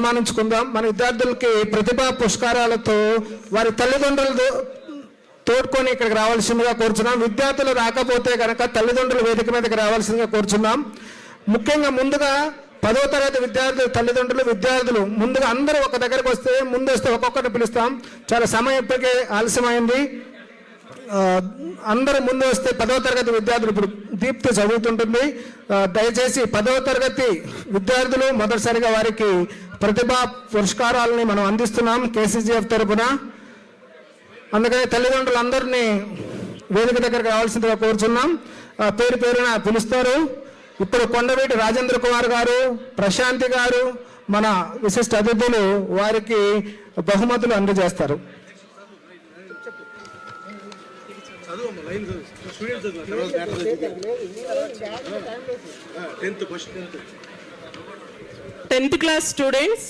సన్మానించుకుందాం. మన విద్యార్థులకి ప్రతిభా పురస్కారాలతో వారి తల్లిదండ్రులు తోడ్కొని ఇక్కడికి రావాల్సిందిగా కోరుచున్నాం. విద్యార్థులు రాకపోతే కనుక తల్లిదండ్రుల వేదిక మీదకి రావాల్సిందిగా కోరుచున్నాం. ముఖ్యంగా ముందుగా 10వ తరగతి విద్యార్థులు తల్లిదండ్రులు విద్యార్థులు ముందుగా అందరూ ఒక దగ్గరకు వస్తే ముందు వస్తే ఒక్కొక్కరిని పిలుస్తాం. చాలా సమయం ఇప్పటికే ఆలస్యమైంది. అందరూ ముందు వస్తే 10వ తరగతి విద్యార్థులు ఇప్పుడు దీప్తి చదువుతుంటుంది. దయచేసి 10వ తరగతి విద్యార్థులు మొదటిసారిగా వారికి ప్రతిభా పురస్కారాలని మనం అందిస్తున్నాం కేసీజీఎఫ్ తరఫున. అందుకని తల్లిదండ్రులందరినీ వేదిక దగ్గరకు రావాల్సిందిగా కోరుచున్నాం. పేరు పేరున పిలుస్తారు. ఇప్పుడు కొండవీటి రాజేంద్ర కుమార్ గారు, ప్రశాంతి గారు మన విశిష్ట అతిథులు వారికి బహుమతులు అందజేస్తారు. Tenth class students,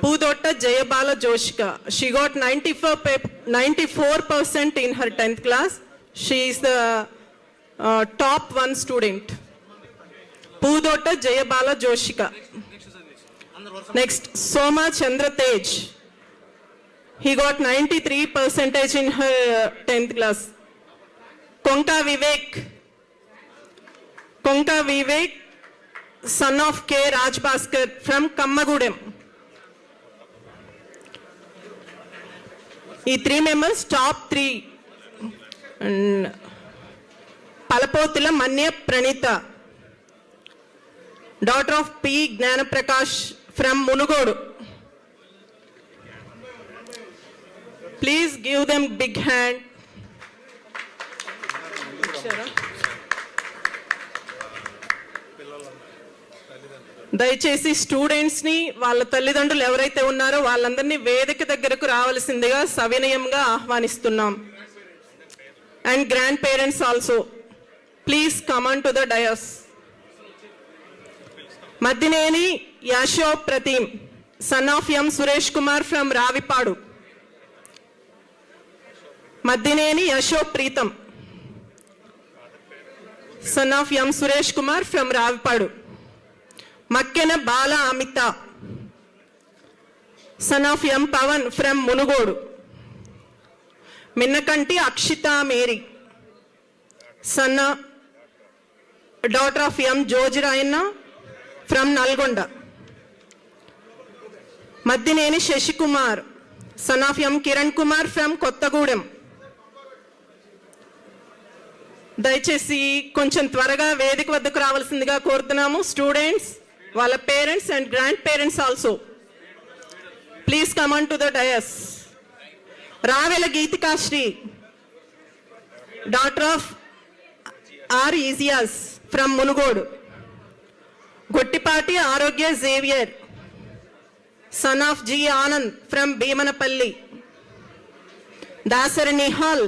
Pudotta Jayabala Joshika. She got 94% in her 10th class. She is the top one student. Pudotta Jayabala Joshika. Next, Soma Chandra Tej. He got 93% in her 10th class. Konka Vivek, son of K. Rajbhaskar from Kammagudem. ఈ 3 members top 3. And Palapotila Manya Pranita, daughter of P. Gnanaprakash from Munugodu. Please give them big hand. దయచేసి students ని వాళ్ళ తల్లిదండ్రులు ఎవరైతే ఉన్నారో వాళ్ళందరినీ వేదిక దగ్గరకు రావాల్సిందిగా సవినయంగా ఆహ్వానిస్తున్నాం. And grand parents also please come on to the dais. Maddineni Yasho Prateem, son of M Suresh Kumar from Ravipadu. Maddineni Yasho Preetham, son of M Suresh Kumar from Ravipadu. Makkena Bala Amitha, son of M Pawan from Munugodu. Minnakanti Akshitha Mary, son daughter of M Jojirayanna from Nalgonda. Maddineni Sasikumar, son of M Kiran Kumar from Kothagudem. దయచేసి కొంచెం త్వరగా వేదిక వద్దకు రావాల్సిందిగా కోరుతున్నాము. Students, వాళ్ళ parents and grand parents also please come on to the dais. Ravela Geethikasri, daughter of R Eziyas from Munugodu. Gottipati Arogya Xavier, son of G Anand from Bheemanapalli. Dasari Nihal,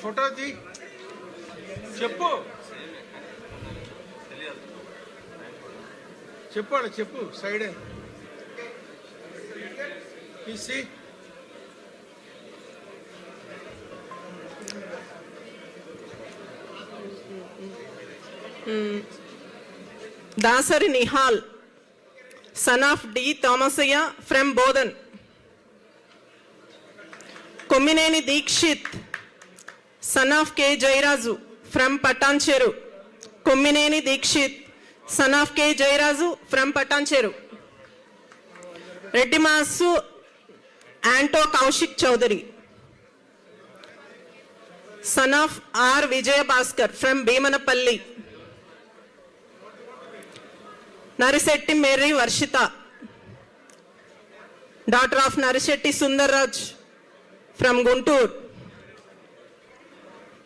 photo చెప్పు చెప్పాడు చెప్పు సైడ్ తీసి. Dasari Nihal, son of D Thomasaiah from Bodhan. Kommineni Dikshit, son of K Jayaraju from Patancheru. Kommineni Dikshit, son of K Jayaraju from Patancheru. Reddimasu Anto Kaushik Chowdary, son of R Vijaya Bhaskar from Bheemanapalli. Narisetti Mary Varshitha, daughter of Narisetti Sundarraj from Guntur.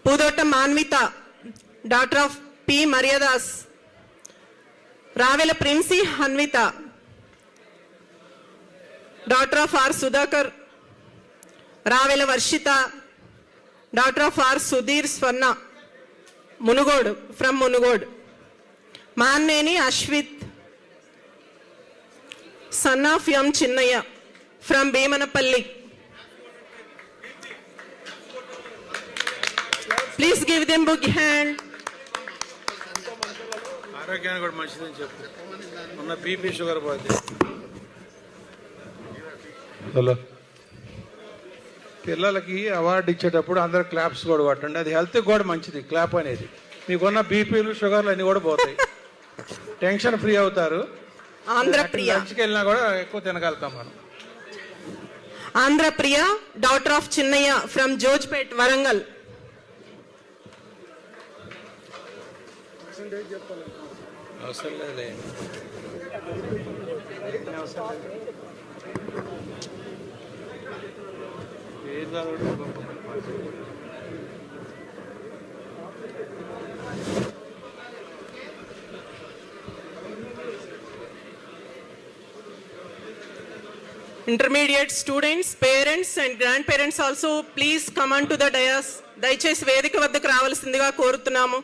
Pudota Manvitha, daughter of P Mariyadas. Ravela Princy Hanvitha, daughter of R Sudhakar. Ravela Varshitha, daughter of R Sudheer Swarna, Munugodu from Munugodu. Manneni Ashwith, son of M Chinnaiah from Bheemanapalli. Please give them big hand. ఆరోగ్యానికి కూడా మంచిదని చెప్పు. ఉన్న BP sugar పోతే. Hello, పిల్లలకి award ఇచ్చేటప్పుడు అందరు claps కూడా కొట్టండి. అది హెల్త్ కూడా మంచిది క్లాప్ అనేది. మీకున్న బీపీలు షుగర్లు అన్నీ కూడా పోతాయి. టెన్షన్ ఫ్రీ అవుతారు. ఆంధ్రప్రియ లంచ్కి వెళ్ళినా కూడా ఎక్కువ తినగలుగుతాం మనం. Andhrapriya, daughter of Chinnaiah from Jojpet, Warangal. అవసరం లేదులే. Intermediate students, parents and grandparents also please come on to the dais. దయచేసి వేదిక వద్దకు రావాల్సిందిగా కోరుతున్నాము.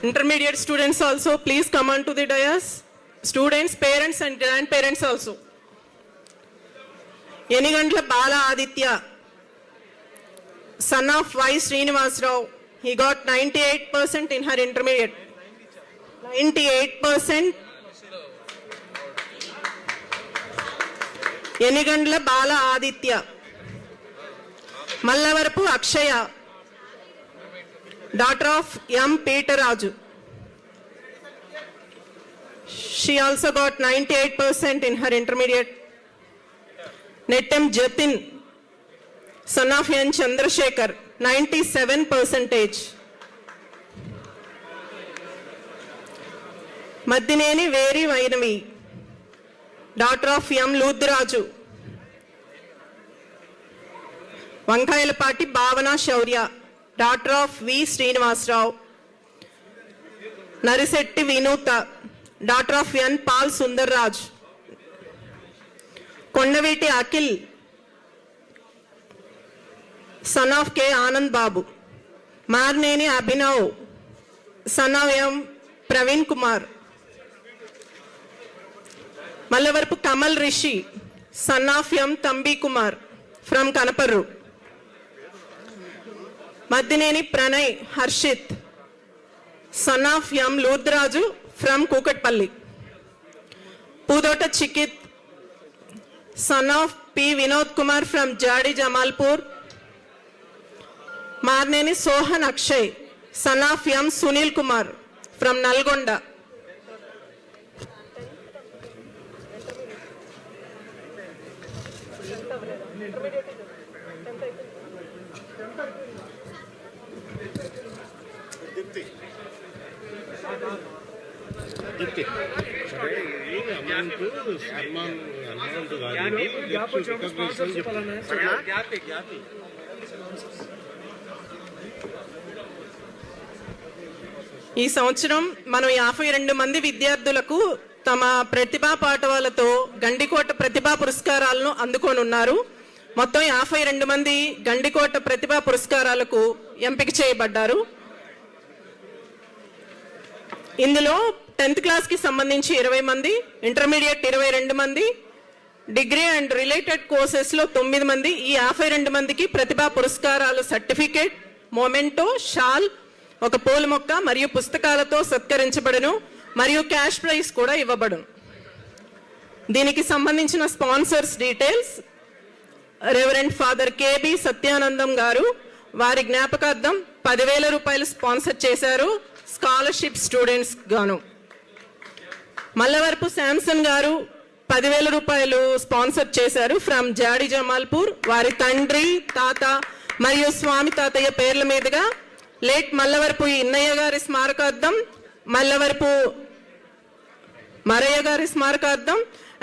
Intermediate students also please come on to the dais. Students, parents and grandparents also. Yenigandla Bala Aditya, son of Y. Srinivas Rao. He got 98% in her intermediate. 98%. Yenigandla Bala Aditya. Mallavarapu Akshaya, daughter of M. Peter Raju. She also got 98% in her intermediate. Nettam Jatin, son of N. Chandrasekhar, 97%. Madineni Veri Vainavi, daughter of M. Ludraju. Vankayalapati Bhavana Shaurya, daughter of V. Srinivas Rao. Narisetti Vinuta, daughter of N. Pal Sundar Raj. Kondaveti Akil, son of K. Anand Babu. Marneni Abhinav, son of M. Praveen Kumar. Mallavarpu Kamal Rishi, son of M. Tambi Kumar from Kanaparru. Madineni Pranay Harshit, son of M. Ludraju from Kukatpalli. Pudota Chikit, son of P. Vinod Kumar from Jadi Jamalpur. Marneni Sohan Akshay, son of M. Sunil Kumar from Nalgonda. ఈ సంవత్సరం మనం 52 మంది విద్యార్థులకు తమ ప్రతిభా పాఠవాలతో గండికోట ప్రతిభా పురస్కారాలను అందుకోనున్నారు. మొత్తం 52 మంది గండికోట ప్రతిభా పురస్కారాలకు ఎంపిక చేయబడ్డారు. ఇందులో 10th క్లాస్ కి సంబంధించి 20 మంది, ఇంటర్మీడియట్ 22 మంది, డిగ్రీ అండ్ రిలేటెడ్ కోర్సెస్ లో 9 మంది. ఈ 52 మందికి ప్రతిభా పురస్కారాలు సర్టిఫికేట్, మొమెంటో, షాల్, ఒక పూల మొక్క మరియు పుస్తకాలతో సత్కరించబడును మరియు క్యాష్ ప్రైజ్ కూడా ఇవ్వబడును. దీనికి సంబంధించిన sponsors details reverend father KB Satyanandam గారు వారి జ్ఞాపకార్థం 10,000 రూపాయలు స్పాన్సర్ చేశారు స్కాలర్షిప్ స్టూడెంట్స్ గాను. మల్లవరపు శాంసన్ గారు 10,000 రూపాయలు స్పాన్సర్ చేశారు ఫ్రమ్ జాడి జమాల్పూర్. వారి తండ్రి, తాత మరియు స్వామి తాతయ్య పేర్ల మీదుగా లేట్ మల్లవరపు ఇన్నయ్య గారి స్మారకార్థం మల్లవరపు మరయ్య గారి స్మారకార్థం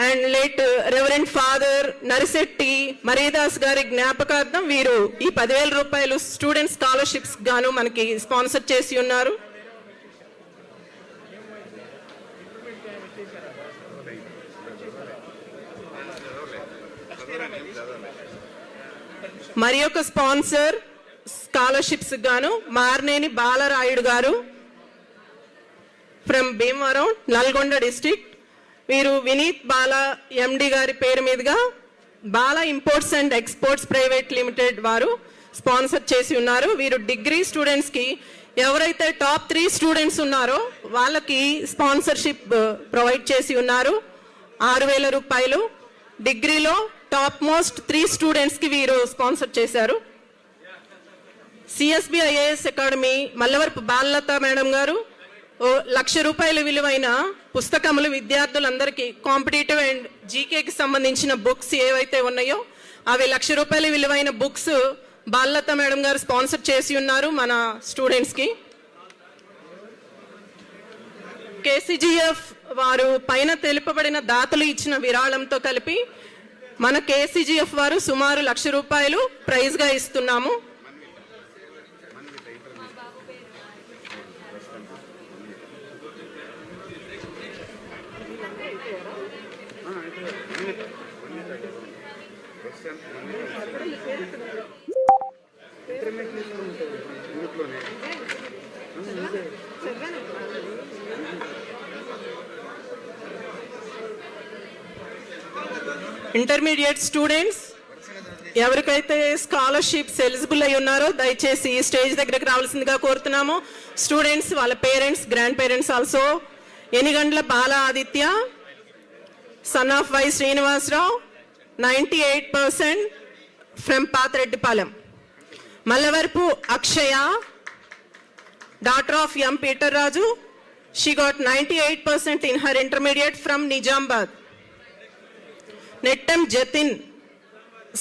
and late reverend father Narisetti Maridas గారి జ్ఞాపకార్థం వీరు ఈ 10,000 రూపాయలు స్టూడెంట్ స్కాలర్షిప్స్ గాను మనకి స్పాన్సర్ చేసి ఉన్నారు. మరి ఒక స్పాన్సర్ స్కాలర్షిప్స్ గాను మార్నేని బాలరాయుడు గారు ఫ్రమ్ భీమవరం నల్గొండ డిస్ట్రిక్ట్. వీరు వినీత్ బాలా ఎండి గారి పేరు మీదుగా Bala imports and exports private limited వారు స్పాన్సర్ చేసి ఉన్నారు. వీరు డిగ్రీ స్టూడెంట్స్ కి ఎవరైతే టాప్ 3 స్టూడెంట్స్ ఉన్నారో వాళ్ళకి స్పాన్సర్షిప్ ప్రొవైడ్ చేసి ఉన్నారు 6,000 రూపాయలు. డిగ్రీలో టాప్ మోస్ట్ 3 స్టూడెంట్స్ కి వీరు స్పాన్సర్ చేశారు. CSB IAS academy Mallavarapu Balalatha madam గారు 1,00,000 రూపాయల విలువైన పుస్తకములు విద్యార్థులందరికీ కాంపిటేటివ్ అండ్ జీకేకి సంబంధించిన బుక్స్ ఏవైతే ఉన్నాయో అవి 1,00,000 రూపాయల విలువైన బుక్స్ బాలలత మేడం గారు స్పాన్సర్ చేసి ఉన్నారు మన స్టూడెంట్స్ కి. కేసీజీఎఫ్ వారు పైన తెలుపబడిన దాతలు ఇచ్చిన విరాళంతో కలిపి మన కేసీజీఎఫ్ వారు సుమారు 1,00,000 రూపాయలు ప్రైజ్ గా ఇస్తున్నాము. ఇంటర్మీడియట్ స్టూడెంట్స్ ఎవరికైతే స్కాలర్షిప్స్ ఎలిజిబుల్ అయి ఉన్నారో దయచేసి స్టేజ్ దగ్గరకు రావాల్సిందిగా కోరుతున్నాము. స్టూడెంట్స్ వాళ్ళ parents grand parents also. Enigandla Bala Aditya son of Y Srinivasarao 98% from Pathareddipalem. Mallavarapu Akshaya daughter of M Peter Raju, she got 98% in her intermediate from Nizamabad. Nettam Jatin,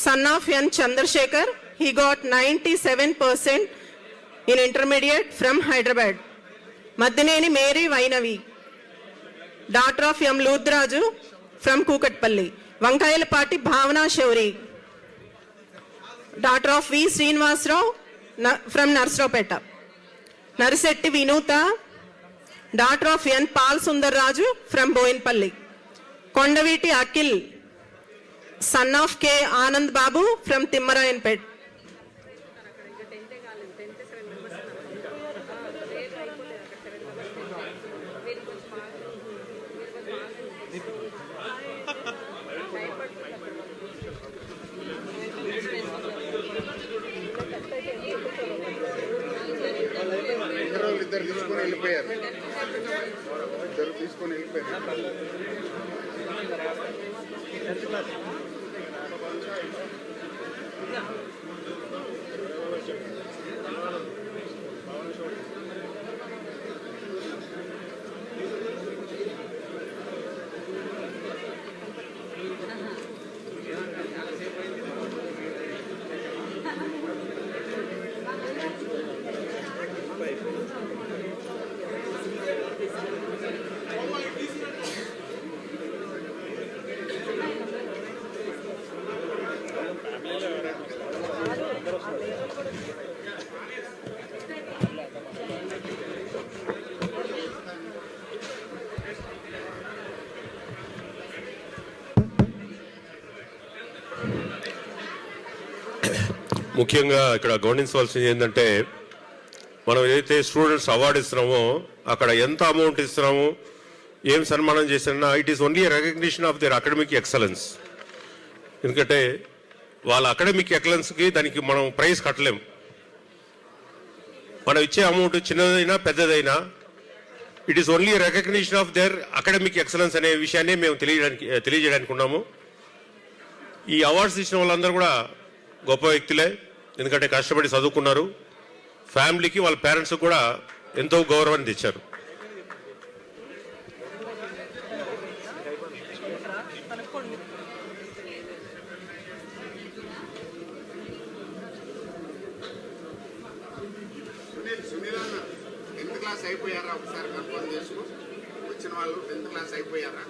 son of N. Chandrasekhar, he got 97% in intermediate from Hyderabad. Madineni Mary Vainavi, daughter of M. Ludraju from Kukatpalli. Vankayalapati Bhavana Shauri, daughter of V. Srinivasrao from Narsaropeta. Narisetti Vinuta, daughter of N. Pal Sundarraju from Boinpalli. Kondaviti Akil, son of K. Anand Babu from Timmarayanpet. ముఖ్యంగా ఇక్కడ గమనించవలసింది ఏంటంటే మనం ఏదైతే students award ఇస్తున్నామో అక్కడ ఎంత amount ఇస్తున్నామో ఏం సన్మానం చేసినా it is only recognition of their academic excellence. ఎందుకంటే వాళ్ళ అకాడమిక్ ఎక్సలెన్స్కి దానికి మనం ప్రైజ్ కట్టలేం. మనం ఇచ్చే అమౌంట్ చిన్నదైనా పెద్దదైనా it is only recognition of their academic excellence అనే విషయాన్ని మేము తెలియజేయడానికి ఉన్నాము. ఈ అవార్డ్స్ ఇచ్చిన వాళ్ళందరూ కూడా గొప్ప వ్యక్తులే. ఎందుకంటే కష్టపడి చదువుకున్నారు, ఫ్యామిలీకి వాళ్ళ పేరెంట్స్కి కూడా ఎంతో గౌరవాన్ని తెచ్చారు. క్లాస్ అయిపోయారా? ఒకసారి కన్ఫర్మ్ చేసుకో. వచ్చిన వాళ్ళు 10th క్లాస్ అయిపోయారా?